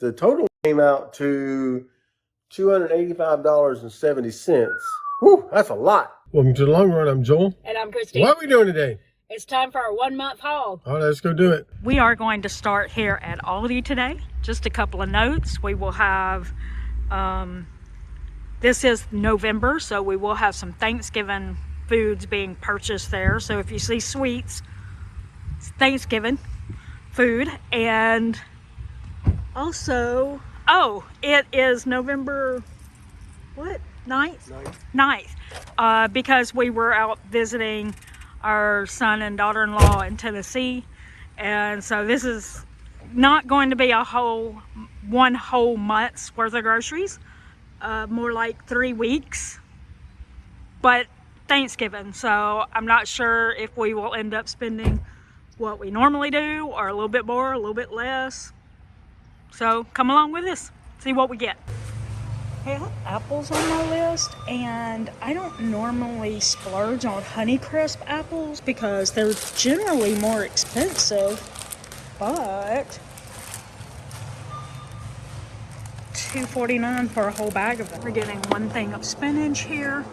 The total came out to $285.70. Whew, that's a lot. Welcome to the Long Run. I'm Joel. And I'm Christine. What are we doing today? It's time for our 1 month haul. All right, let's go do it. We are going to start here at Aldi today. Just a couple of notes. We will have, this is November, so we will have some Thanksgiving foods being purchased there. So if you see sweets, it's Thanksgiving food. And also, oh, it is November, what, 9th? Because we were out visiting our son and daughter-in-law in Tennessee, and so this is not going to be one whole month's worth of groceries, more like 3 weeks, but Thanksgiving, so I'm not sure if we will end up spending what we normally do or a little bit more, a little bit less. So come along with us, see what we get. I have apples on my list, and I don't normally splurge on Honeycrisp apples because they're generally more expensive, but $2.49 for a whole bag of them. We're getting one thing of spinach here,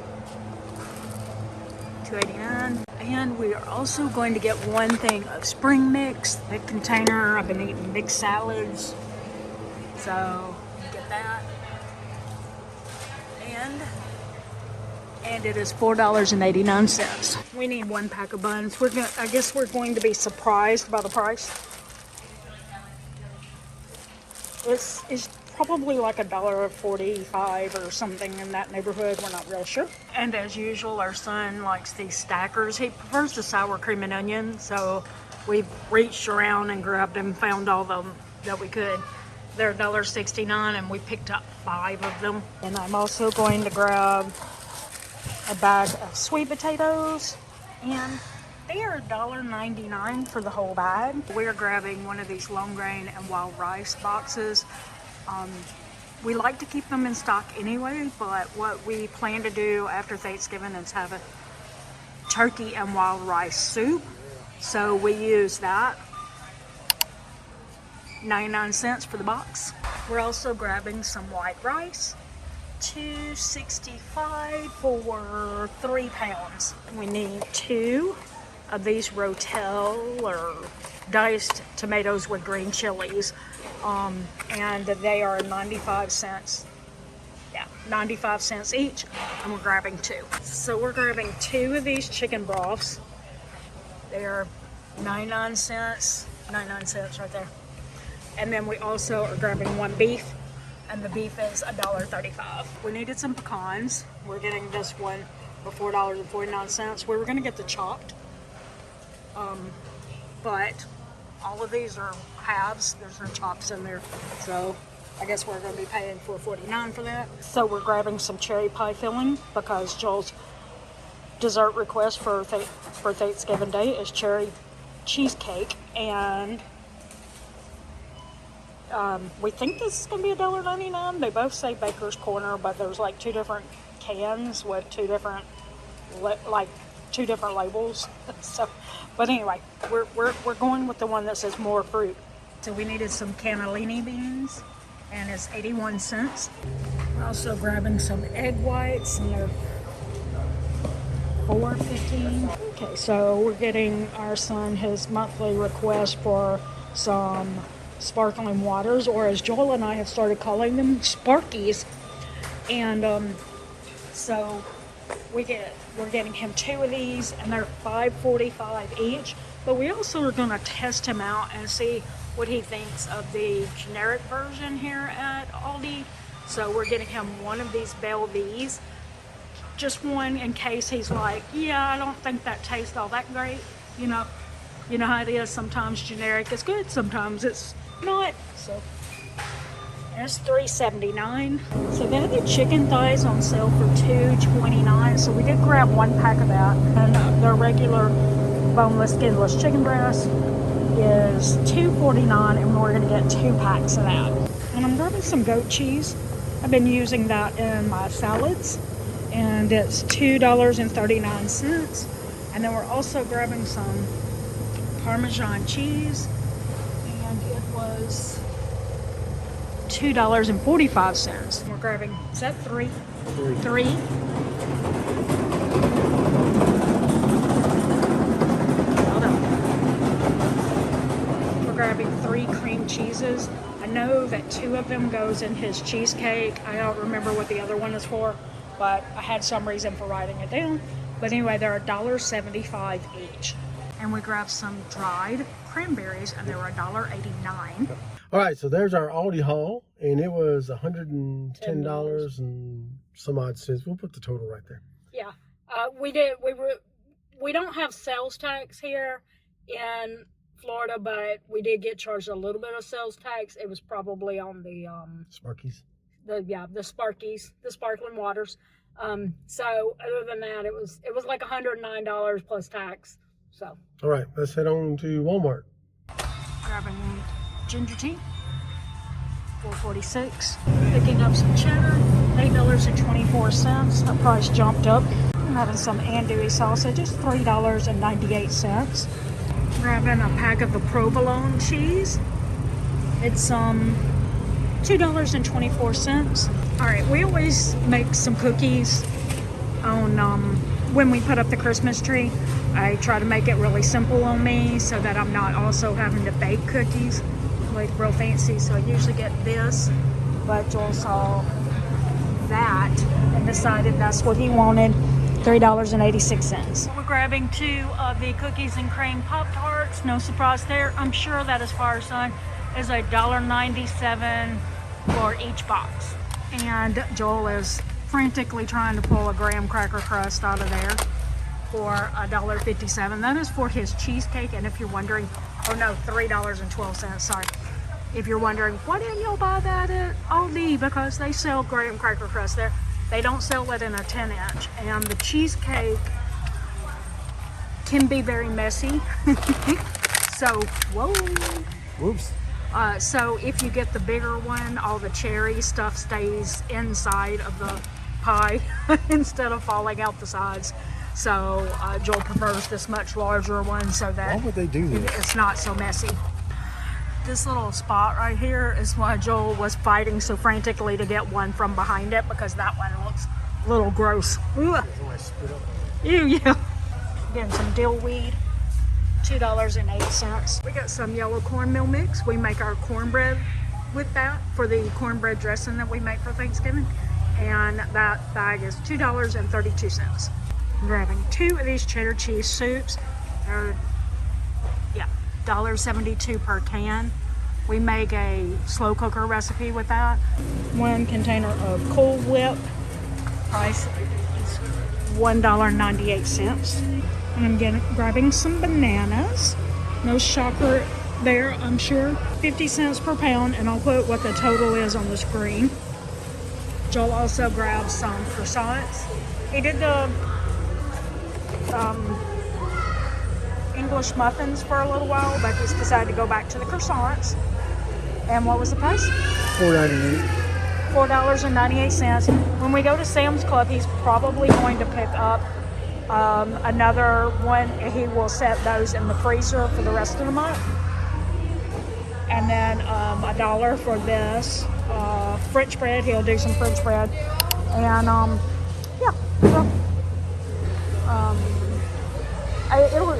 $2.89, and we are also going to get one thing of spring mix, the container. I've been eating mixed salads, so get that. And it is $4.89. We need one pack of buns. I guess we're going to be surprised by the price. It's probably like $1.45 or something in that neighborhood. We're not real sure. And as usual, our son likes these stackers. He prefers the sour cream and onion, so we've reached around and grabbed them, found all of them that we could. They're $1.69, and we picked up 5 of them. And I'm also going to grab a bag of sweet potatoes, and they are $1.99 for the whole bag. We're grabbing one of these long grain and wild rice boxes. We like to keep them in stock anyway, but what we plan to do after Thanksgiving is have a turkey and wild rice soup. So we use that. 99 cents for the box. We're also grabbing some white rice, $2.65 for 3 pounds. We need 2 of these Rotel or diced tomatoes with green chilies, and they are 95 cents. Yeah, 95 cents each, and we're grabbing 2. So we're grabbing 2 of these chicken broths. They're 99 cents right there. And then we also are grabbing 1 beef, and the beef is $1.35. We needed some pecans. We're getting this one for $4.49. We were going to get the chopped, but all of these are halves. There's no chops in there, so I guess we're going to be paying $4.49 for that. So we're grabbing some cherry pie filling because Joel's dessert request for Thanksgiving Day is cherry cheesecake, and we think this is going to be $1.99. They both say Baker's Corner, but there's like 2 different cans with 2 different labels. So, but anyway, we're going with the one that says more fruit. So we needed some cannellini beans, and it's 81 cents. We're also grabbing some egg whites, and they're $4.15. Okay, so we're getting our son his monthly request for some sparkling waters, or as Joel and I have started calling them, Sparkies. And so we're getting him 2 of these, and they're $5.45 each. But we also are going to test him out and see what he thinks of the generic version here at Aldi. So we're getting him 1 of these Belvies, just 1 in case he's like, yeah, I don't think that tastes all that great. You know how it is. Sometimes generic is good, sometimes it's not. So it's $3.79. So they had the chicken thighs on sale for $2.29. So we did grab 1 pack of that, and their regular boneless, skinless chicken breast is $2.49, and we're gonna get 2 packs of that. And I'm grabbing some goat cheese. I've been using that in my salads, and it's $2.39. And then we're also grabbing some Parmesan cheese, and it was $2.45. We're grabbing, is that three? Three. Hold on. We're grabbing 3 cream cheeses. I know that 2 of them goes in his cheesecake. I don't remember what the other one is for, but I had some reason for writing it down. But anyway, they're $1.75 each. And we grabbed some dried cranberries, and they were $1.89. All right, so there's our Aldi haul, and it was $110 and some odd cents. We'll put the total right there. Yeah, we don't have sales tax here in Florida, but we did get charged a little bit of sales tax. It was probably on the Sparkies. the Sparkies, the sparkling waters. So other than that, it was like $109 plus tax. So all right, let's head on to Walmart. grabbing ginger tea, $4.46. Picking up some cheddar, $8.24. That price jumped up. I'm having some andouille sausage, just $3.98. Grabbing a pack of the provolone cheese. It's $2.24. All right, we always make some cookies on when we put up the Christmas tree. I try to make it really simple on me so that I'm not also having to bake cookies like real fancy. So I usually get this, but Joel saw that and decided that's what he wanted. $3.86. We're grabbing 2 of the cookies and cream Pop-Tarts. No surprise there. I'm sure that as far as son is $1.97 for each box. And Joel is frantically trying to pull a graham cracker crust out of there for $1.57. That is for his cheesecake. And if you're wondering, oh no, $3.12. Sorry. If you're wondering, why didn't y'all buy that at Aldi? Because they sell graham cracker crust there. They don't sell it in a 10-inch. And the cheesecake can be very messy. So, whoa. Whoops. So if you get the bigger one, all the cherry stuff stays inside of the pie instead of falling out the sides. So Joel prefers this much larger one so that Why would they do this? it's not so messy. This little spot right here is why Joel was fighting so frantically to get one from behind it, because that one looks a little gross. Ew, yeah. Getting some dill weed. $2.08. We got some yellow cornmeal mix. We make our cornbread with that for the cornbread dressing that we make for Thanksgiving. And that bag is $2.32. I'm grabbing 2 of these cheddar cheese soups. They're, yeah, $1.72 per can. We make a slow cooker recipe with that. 1 container of Cool Whip. Price is $1.98. And I'm grabbing some bananas. No shocker there, I'm sure. 50 cents per pound, and I'll put what the total is on the screen. Joel also grabbed some croissants. He did the English muffins for a little while, but he's decided to go back to the croissants. And what was the price? $4.98. $4.98. When we go to Sam's Club, he's probably going to pick up another one. He will set those in the freezer for the rest of the month. And then $1 for this French bread. He'll do some French bread. And yeah, so,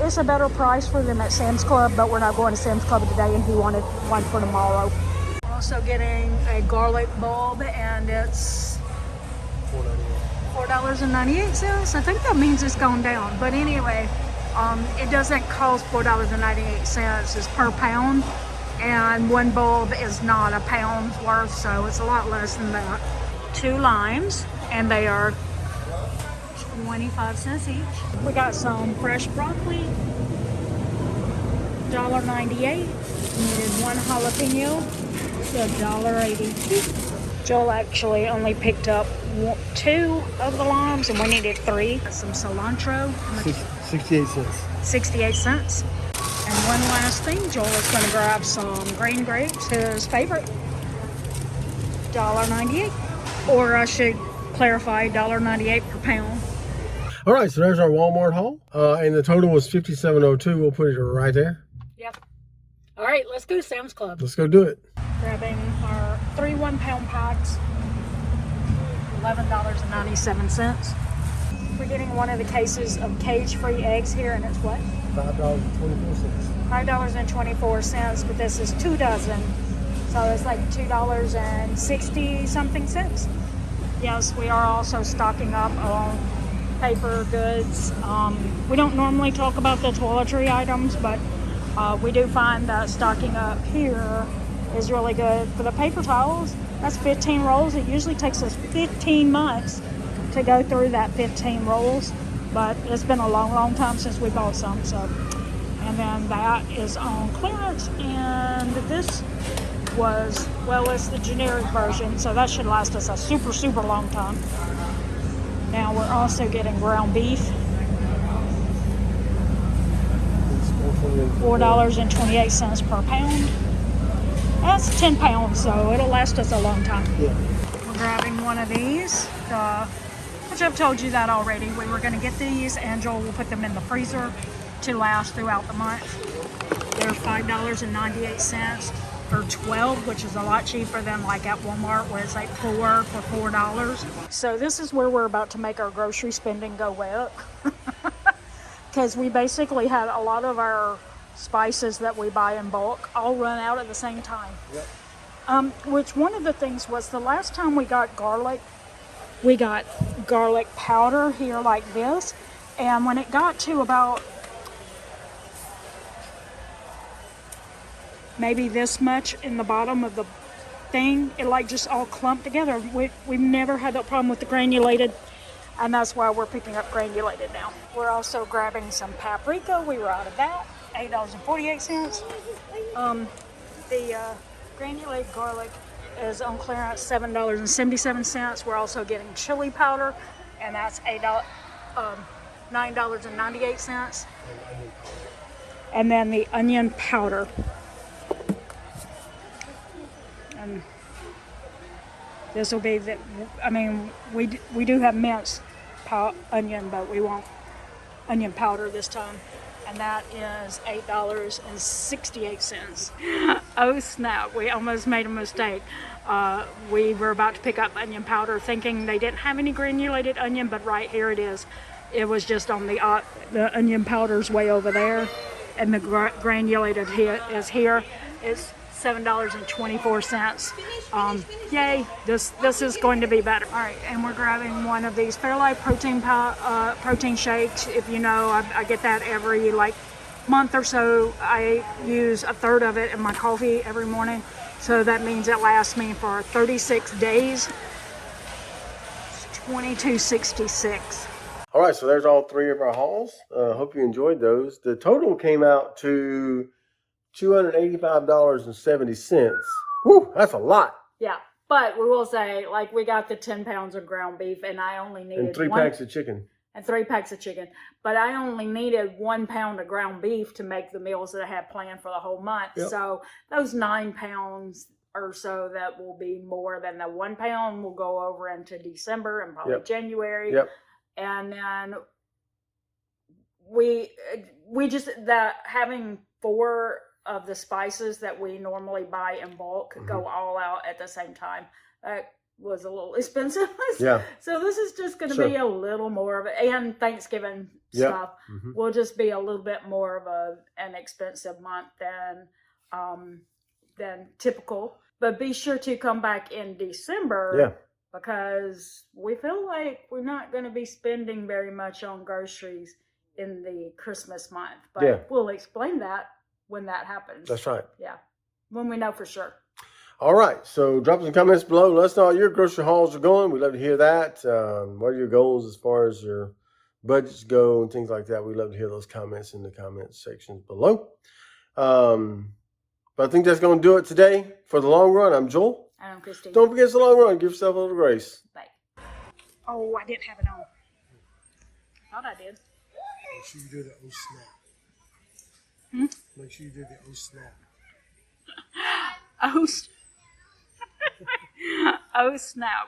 it's a better price for them at Sam's Club, but we're not going to Sam's Club today, and he wanted one for tomorrow. We're also getting a garlic bulb, and it's $4.98. I think that means it's gone down. But anyway, it doesn't cost $4.98. It's per pound. And 1 bulb is not a pound's worth, so it's a lot less than that. 2 limes, and they are 25 cents each. We got some fresh broccoli, $1.98. Needed 1 jalapeno, it's $1.82. Joel actually only picked up 2 of the limes, and we needed 3. Some cilantro. 68 cents. 68 cents. And one last thing, Joel is going to grab some green grapes, his favorite. $1.98. Or I should clarify, $1.98 per pound. All right, so there's our Walmart haul. And the total was $57.02. We'll put it right there. Yep. All right, let's go to Sam's Club. Let's go do it. Grabbing our 3 31-pound packs, $11.97. We're getting one of the cases of cage-free eggs here, and it's what? $5.24. $5.24, but this is 2 dozen. So it's like $2.60 something cents. Yes, we are also stocking up on paper goods. We don't normally talk about the toiletry items, but we do find that stocking up here is really good. For the paper towels, that's 15 rolls. It usually takes us 15 months to go through that 15 rolls, but it's been a long time since we bought some. So, and then that is on clearance, and this was, well, it's the generic version, so that should last us a super long time. Now we're also getting ground beef, $4.28 per pound. That's 10 pounds, so it'll last us a long time. Yeah. We're grabbing one of these, which I've told you that already. We were going to get these, and Joel will put them in the freezer to last throughout the month. They're $5.98 for 12, which is a lot cheaper than like at Walmart where it's like 4 for $4. So this is where we're about to make our grocery spending go up. Because we basically had a lot of our spices that we buy in bulk all run out at the same time. Yep. Which one of the things was the last time we got garlic powder here like this, and when it got to about maybe this much in the bottom of the thing, it like just all clumped together. We've never had that problem with the granulated, and that's why we're picking up granulated now. We're also grabbing some paprika. We were out of that, $8.48. The granulated garlic is on clearance, $7.77. We're also getting chili powder, and that's $9.98. And then the onion powder. And this will be the, I mean, we do have minced onion, but we want onion powder this time. And that is $8.68. Oh snap, we almost made a mistake. We were about to pick up onion powder thinking they didn't have any granulated onion, but right here it is. It was just on the onion powder's way over there, and the granulated is here. It's $7.24. Yay, this is going to be better. All right, and we're grabbing one of these Fairlife protein shakes. If you know, I get that every like month or so. I use a third of it in my coffee every morning, so that means it lasts me for 36 days. It's $22.66. All right, so there's all three of our hauls. Hope you enjoyed those. The total came out to $285.70. Whew, that's a lot. Yeah, but we will say, like, we got the 10 pounds of ground beef, and I only needed And 3 packs of chicken. And 3 packs of chicken. But I only needed 1 pound of ground beef to make the meals that I had planned for the whole month. Yep. So those 9 pounds or so that will be more than the 1 pound will go over into December and probably January. Yep. And then we just, that having 4 of the spices that we normally buy in bulk go all out at the same time. That was a little expensive. Yeah. So this is just going to be a little more of it. And Thanksgiving stuff will just be a little bit more of an expensive month than typical. But be sure to come back in December because we feel like we're not going to be spending very much on groceries in the Christmas month. But we'll explain that when that happens. That's right. Yeah. When we know for sure. All right. So drop some comments below. Let us know how your grocery hauls are going. We'd love to hear that. What are your goals as far as your budgets go and things like that? We'd love to hear those comments in the comments sections below. But I think that's going to do it today. For the long run, I'm Joel. And I'm Christine. Don't forget it's the long run. Give yourself a little grace. Bye. Oh, I didn't have it on. Thought I did. Make sure you do the oh snap. Make sure you do the oh snap. Oh, oh snap.